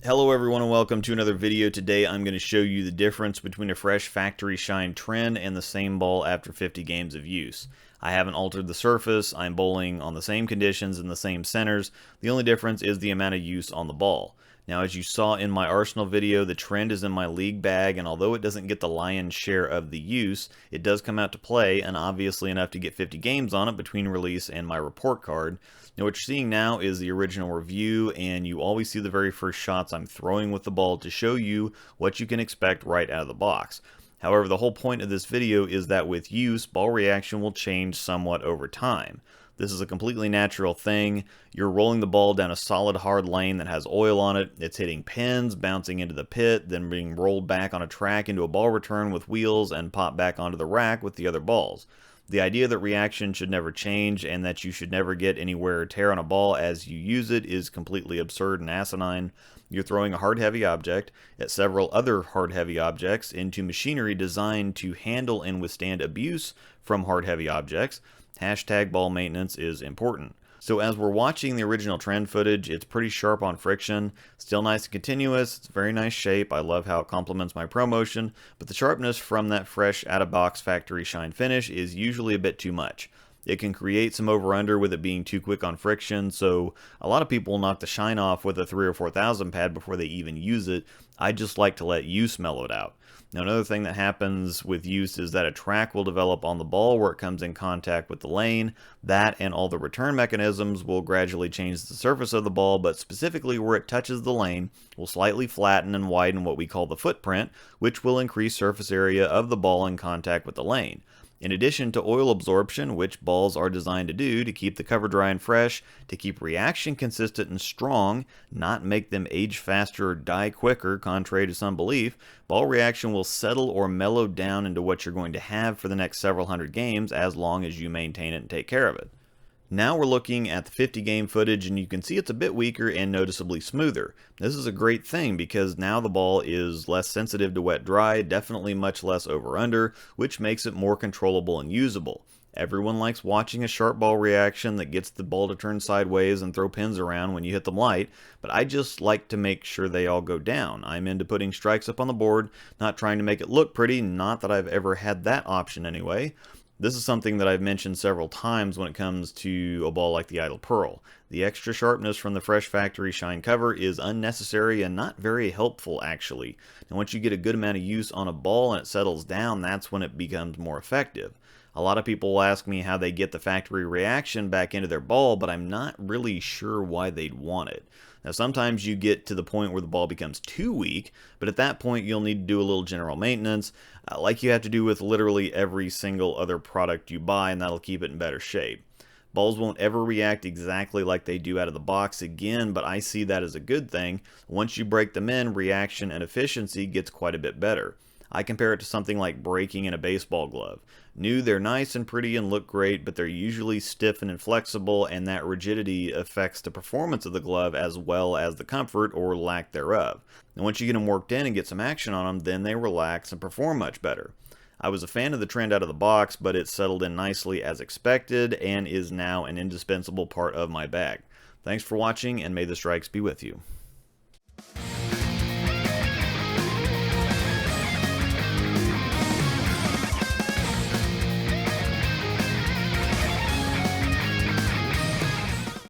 Hello everyone and welcome to another video. Today I'm going to show you the difference between a fresh factory shine trend and the same ball after 50 games of use. I haven't altered the surface, I'm bowling on the same conditions and the same centers. The only difference is the amount of use on the ball. Now, as you saw in my Arsenal video, the trend is in my league bag, and although it doesn't get the lion's share of the use, it does come out to play, and obviously enough to get 50 games on it between release and my report card. Now, what you're seeing now is the original review, and you always see the very first shots I'm throwing with the ball to show you what you can expect right out of the box. However, the whole point of this video is that with use, ball reaction will change somewhat over time. This is a completely natural thing. You're rolling the ball down a solid hard lane that has oil on it. It's hitting pins, bouncing into the pit, then being rolled back on a track into a ball return with wheels and popped back onto the rack with the other balls. The idea that reaction should never change and that you should never get any wear or tear on a ball as you use it is completely absurd and asinine. You're throwing a hard heavy object at several other hard heavy objects into machinery designed to handle and withstand abuse from hard heavy objects. Hashtag ball maintenance is important. So as we're watching the original trend footage, it's pretty sharp on friction, still nice and continuous, it's a very nice shape, I love how it complements my pro motion, but the sharpness from that fresh out-of-box factory shine finish is usually a bit too much. It can create some over-under with it being too quick on friction, so a lot of people knock the shine off with a 3 or 4,000 pad before they even use it. I just like to let use mellow it out. Now, another thing that happens with use is that a track will develop on the ball where it comes in contact with the lane. That and all the return mechanisms will gradually change the surface of the ball, but specifically where it touches the lane will slightly flatten and widen what we call the footprint, which will increase surface area of the ball in contact with the lane. In addition to oil absorption, which balls are designed to do to keep the cover dry and fresh, to keep reaction consistent and strong, not make them age faster or die quicker, contrary to some belief, ball reaction will settle or mellow down into what you're going to have for the next several hundred games as long as you maintain it and take care of it. Now we're looking at the 50 game footage and you can see it's a bit weaker and noticeably smoother. This is a great thing because now the ball is less sensitive to wet dry, definitely much less over under, which makes it more controllable and usable. Everyone likes watching a sharp ball reaction that gets the ball to turn sideways and throw pins around when you hit them light, but I just like to make sure they all go down. I'm into putting strikes up on the board, not trying to make it look pretty, not that I've ever had that option anyway. This is something that I've mentioned several times when it comes to a ball like the Idle Pearl. The extra sharpness from the fresh factory shine cover is unnecessary and not very helpful actually. And once you get a good amount of use on a ball and it settles down, that's when it becomes more effective. A lot of people will ask me how they get the factory reaction back into their ball, but I'm not really sure why they'd want it. Now, sometimes you get to the point where the ball becomes too weak, but at that point you'll need to do a little general maintenance, like you have to do with literally every single other product you buy, and that'll keep it in better shape. Balls won't ever react exactly like they do out of the box again, but I see that as a good thing. Once you break them in, reaction and efficiency gets quite a bit better. I compare it to something like breaking in a baseball glove. New, they're nice and pretty and look great, but they're usually stiff and inflexible, and that rigidity affects the performance of the glove as well as the comfort or lack thereof. And once you get them worked in and get some action on them, then they relax and perform much better. I was a fan of the trend out of the box, but it settled in nicely as expected and is now an indispensable part of my bag. Thanks for watching, and may the strikes be with you.